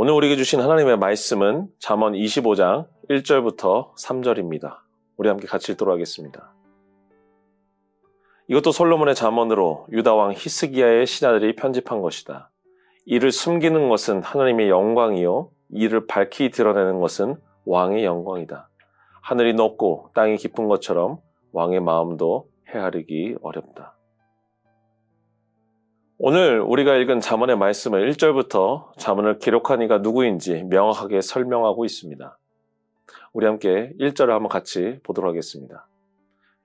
오늘 우리에게 주신 하나님의 말씀은 잠언 25장 1절부터 3절입니다. 우리 함께 같이 읽도록 하겠습니다. 이것도 솔로몬의 잠언으로 유다왕 히스기야의 신하들이 편집한 것이다. 이를 숨기는 것은 하나님의 영광이요 이를 밝히 드러내는 것은 왕의 영광이다. 하늘이 높고 땅이 깊은 것처럼 왕의 마음도 헤아리기 어렵다. 오늘 우리가 읽은 잠언의 말씀을 1절부터 잠언을 기록한 이가 누구인지 명확하게 설명하고 있습니다. 우리 함께 1절을 한번 같이 보도록 하겠습니다.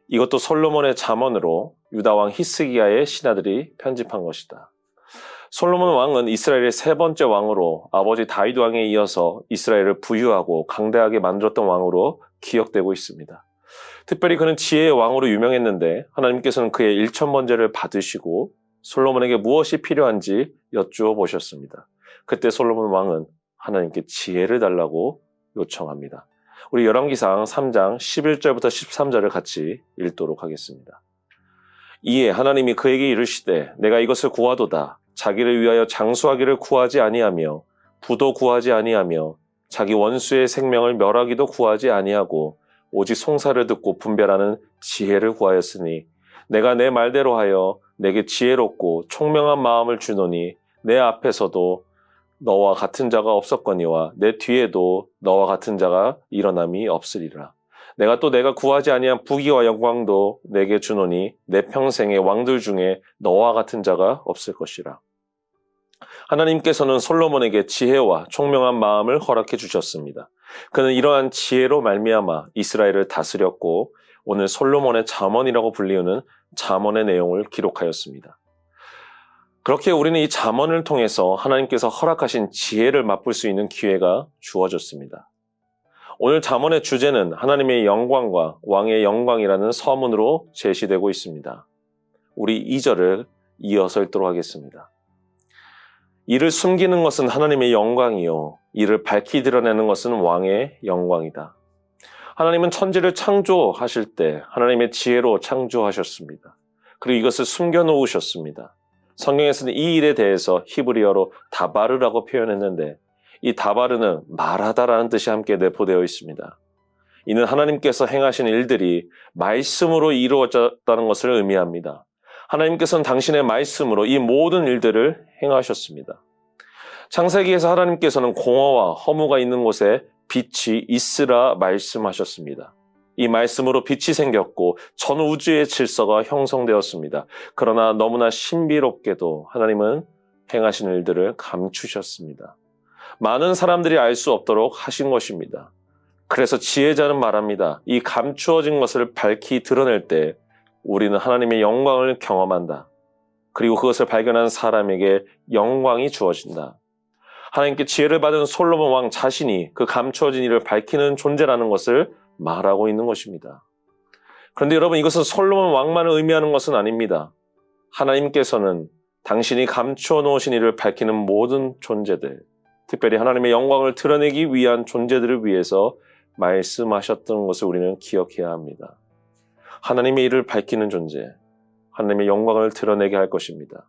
이것도 솔로몬의 잠언으로 유다왕 히스기야의 신하들이 편집한 것이다. 솔로몬 왕은 이스라엘의 세 번째 왕으로 아버지 다윗 왕에 이어서 이스라엘을 부유하고 강대하게 만들었던 왕으로 기억되고 있습니다. 특별히 그는 지혜의 왕으로 유명했는데 하나님께서는 그의 일천번제를 받으시고 솔로몬에게 무엇이 필요한지 여쭈어 보셨습니다. 그때 솔로몬 왕은 하나님께 지혜를 달라고 요청합니다. 우리 열왕기상 3장 11절부터 13절을 같이 읽도록 하겠습니다. 이에 하나님이 그에게 이르시되 내가 이것을 구하도다. 자기를 위하여 장수하기를 구하지 아니하며 부도 구하지 아니하며 자기 원수의 생명을 멸하기도 구하지 아니하고 오직 송사를 듣고 분별하는 지혜를 구하였으니 내가 내 말대로 하여 내게 지혜롭고 총명한 마음을 주노니 내 앞에서도 너와 같은 자가 없었거니와 내 뒤에도 너와 같은 자가 일어남이 없으리라. 내가 구하지 아니한 부귀와 영광도 내게 주노니 내 평생의 왕들 중에 너와 같은 자가 없을 것이라. 하나님께서는 솔로몬에게 지혜와 총명한 마음을 허락해 주셨습니다. 그는 이러한 지혜로 말미암아 이스라엘을 다스렸고 오늘 솔로몬의 잠언이라고 불리우는 잠언의 내용을 기록하였습니다. 그렇게 우리는 이 잠언을 통해서 하나님께서 허락하신 지혜를 맛볼 수 있는 기회가 주어졌습니다. 오늘 잠언의 주제는 하나님의 영광과 왕의 영광이라는 서문으로 제시되고 있습니다. 우리 2절을 이어서 읽도록 하겠습니다. 이를 숨기는 것은 하나님의 영광이요 이를 밝히 드러내는 것은 왕의 영광이다. 하나님은 천지를 창조하실 때 하나님의 지혜로 창조하셨습니다. 그리고 이것을 숨겨놓으셨습니다. 성경에서는 이 일에 대해서 히브리어로 다바르라고 표현했는데 이 다바르는 말하다라는 뜻이 함께 내포되어 있습니다. 이는 하나님께서 행하신 일들이 말씀으로 이루어졌다는 것을 의미합니다. 하나님께서는 당신의 말씀으로 이 모든 일들을 행하셨습니다. 창세기에서 하나님께서는 공허와 허무가 있는 곳에 빛이 있으라 말씀하셨습니다. 이 말씀으로 빛이 생겼고 전 우주의 질서가 형성되었습니다. 그러나 너무나 신비롭게도 하나님은 행하신 일들을 감추셨습니다. 많은 사람들이 알 수 없도록 하신 것입니다. 그래서 지혜자는 말합니다. 이 감추어진 것을 밝히 드러낼 때 우리는 하나님의 영광을 경험한다. 그리고 그것을 발견한 사람에게 영광이 주어진다. 하나님께 지혜를 받은 솔로몬 왕 자신이 그 감추어진 일을 밝히는 존재라는 것을 말하고 있는 것입니다. 그런데 여러분 이것은 솔로몬 왕만을 의미하는 것은 아닙니다. 하나님께서는 당신이 감추어 놓으신 일을 밝히는 모든 존재들, 특별히 하나님의 영광을 드러내기 위한 존재들을 위해서 말씀하셨던 것을 우리는 기억해야 합니다. 하나님의 일을 밝히는 존재, 하나님의 영광을 드러내게 할 것입니다.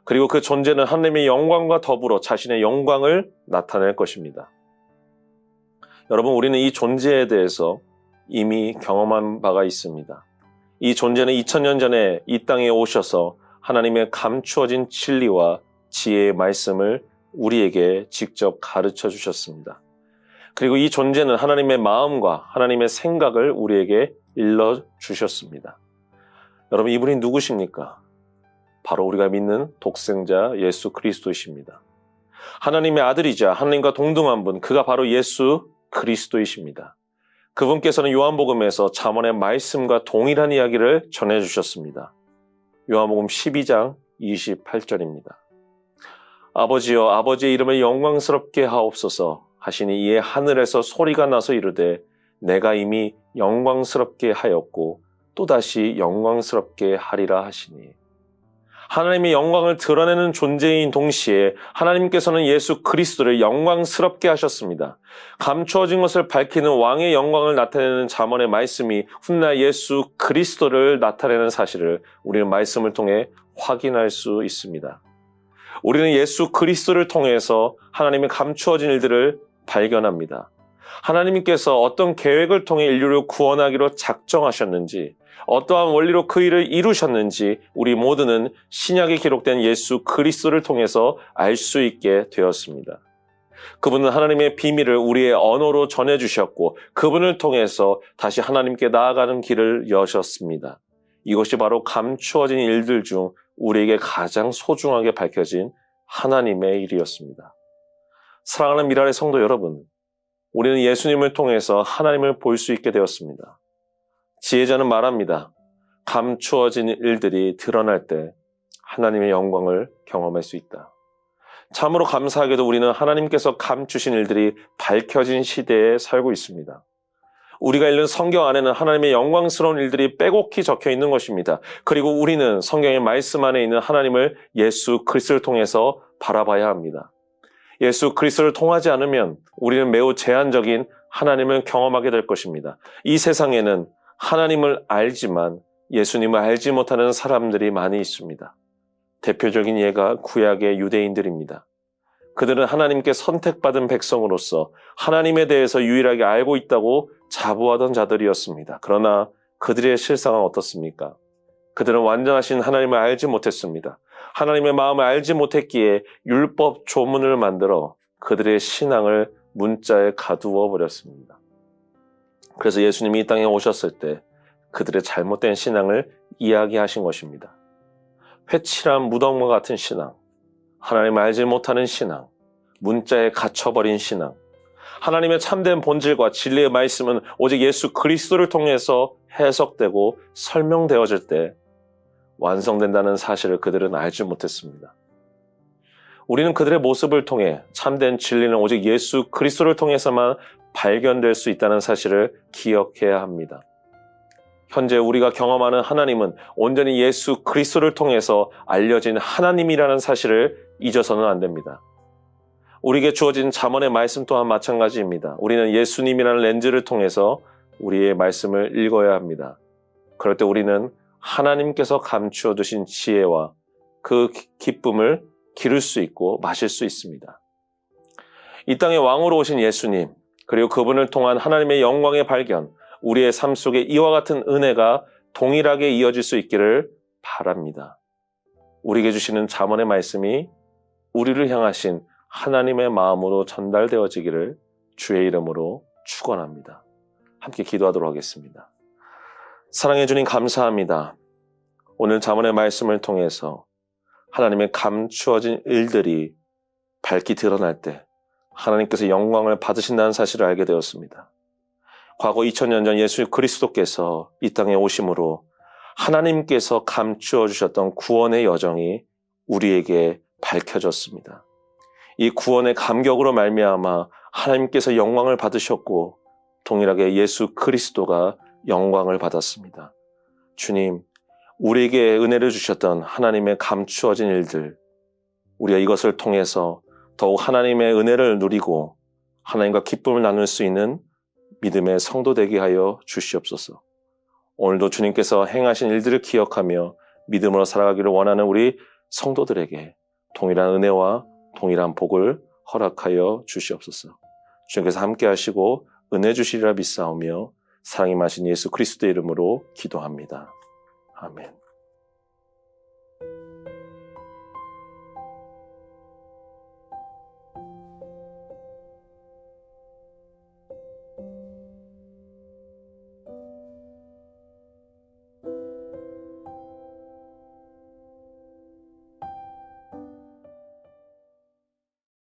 그리고 그 존재는 하나님의 영광과 더불어 자신의 영광을 나타낼 것입니다. 여러분, 우리는 이 존재에 대해서 이미 경험한 바가 있습니다. 이 존재는 2000년 전에 이 땅에 오셔서 하나님의 감추어진 진리와 지혜의 말씀을 우리에게 직접 가르쳐 주셨습니다. 그리고 이 존재는 하나님의 마음과 하나님의 생각을 우리에게 일러 주셨습니다. 여러분, 이분이 누구십니까? 바로 우리가 믿는 독생자 예수 그리스도이십니다. 하나님의 아들이자 하나님과 동등한 분, 그가 바로 예수 그리스도이십니다. 그분께서는 요한복음에서 잠언의 말씀과 동일한 이야기를 전해주셨습니다. 요한복음 12장 28절입니다. 아버지여, 아버지의 이름을 영광스럽게 하옵소서 하시니 이에 하늘에서 소리가 나서 이르되 내가 이미 영광스럽게 하였고 또다시 영광스럽게 하리라 하시니, 하나님의 영광을 드러내는 존재인 동시에 하나님께서는 예수 그리스도를 영광스럽게 하셨습니다. 감추어진 것을 밝히는 왕의 영광을 나타내는 잠언의 말씀이 훗날 예수 그리스도를 나타내는 사실을 우리는 말씀을 통해 확인할 수 있습니다. 우리는 예수 그리스도를 통해서 하나님의 감추어진 일들을 발견합니다. 하나님께서 어떤 계획을 통해 인류를 구원하기로 작정하셨는지, 어떠한 원리로 그 일을 이루셨는지 우리 모두는 신약에 기록된 예수 그리스도를 통해서 알 수 있게 되었습니다. 그분은 하나님의 비밀을 우리의 언어로 전해주셨고 그분을 통해서 다시 하나님께 나아가는 길을 여셨습니다. 이것이 바로 감추어진 일들 중 우리에게 가장 소중하게 밝혀진 하나님의 일이었습니다. 사랑하는 미랄의 성도 여러분, 우리는 예수님을 통해서 하나님을 볼 수 있게 되었습니다. 지혜자는 말합니다. 감추어진 일들이 드러날 때 하나님의 영광을 경험할 수 있다. 참으로 감사하게도 우리는 하나님께서 감추신 일들이 밝혀진 시대에 살고 있습니다. 우리가 읽는 성경 안에는 하나님의 영광스러운 일들이 빼곡히 적혀 있는 것입니다. 그리고 우리는 성경의 말씀 안에 있는 하나님을 예수 그리스도를 통해서 바라봐야 합니다. 예수 그리스도를 통하지 않으면 우리는 매우 제한적인 하나님을 경험하게 될 것입니다. 이 세상에는 하나님을 알지만 예수님을 알지 못하는 사람들이 많이 있습니다. 대표적인 예가 구약의 유대인들입니다. 그들은 하나님께 선택받은 백성으로서 하나님에 대해서 유일하게 알고 있다고 자부하던 자들이었습니다. 그러나 그들의 실상은 어떻습니까? 그들은 완전하신 하나님을 알지 못했습니다. 하나님의 마음을 알지 못했기에 율법 조문을 만들어 그들의 신앙을 문자에 가두어 버렸습니다. 그래서 예수님이 이 땅에 오셨을 때 그들의 잘못된 신앙을 이야기하신 것입니다. 회칠한 무덤과 같은 신앙, 하나님을 알지 못하는 신앙, 문자에 갇혀버린 신앙, 하나님의 참된 본질과 진리의 말씀은 오직 예수 그리스도를 통해서 해석되고 설명되어질 때 완성된다는 사실을 그들은 알지 못했습니다. 우리는 그들의 모습을 통해 참된 진리는 오직 예수 그리스도를 통해서만 발견될 수 있다는 사실을 기억해야 합니다. 현재 우리가 경험하는 하나님은 온전히 예수 그리스도를 통해서 알려진 하나님이라는 사실을 잊어서는 안 됩니다. 우리에게 주어진 잠언의 말씀 또한 마찬가지입니다. 우리는 예수님이라는 렌즈를 통해서 우리의 말씀을 읽어야 합니다. 그럴 때 우리는 하나님께서 감추어 두신 지혜와 그 기쁨을 기를 수 있고 마실 수 있습니다. 이 땅에 왕으로 오신 예수님, 그리고 그분을 통한 하나님의 영광의 발견, 우리의 삶 속에 이와 같은 은혜가 동일하게 이어질 수 있기를 바랍니다. 우리에게 주시는 잠언의 말씀이 우리를 향하신 하나님의 마음으로 전달되어지기를 주의 이름으로 축원합니다. 함께 기도하도록 하겠습니다. 사랑해 주님 감사합니다. 오늘 잠언의 말씀을 통해서 하나님의 감추어진 일들이 밝히 드러날 때 하나님께서 영광을 받으신다는 사실을 알게 되었습니다. 과거 2000년 전 예수 그리스도께서 이 땅에 오심으로 하나님께서 감추어 주셨던 구원의 여정이 우리에게 밝혀졌습니다. 이 구원의 감격으로 말미암아 하나님께서 영광을 받으셨고 동일하게 예수 그리스도가 영광을 받았습니다. 주님, 우리에게 은혜를 주셨던 하나님의 감추어진 일들, 우리가 이것을 통해서 더욱 하나님의 은혜를 누리고 하나님과 기쁨을 나눌 수 있는 믿음의 성도 되게 하여 주시옵소서. 오늘도 주님께서 행하신 일들을 기억하며 믿음으로 살아가기를 원하는 우리 성도들에게 동일한 은혜와 동일한 복을 허락하여 주시옵소서. 주님께서 함께 하시고 은혜 주시리라 믿사오며 사랑이 마신 예수 그리스도의 이름으로 기도합니다. 아멘.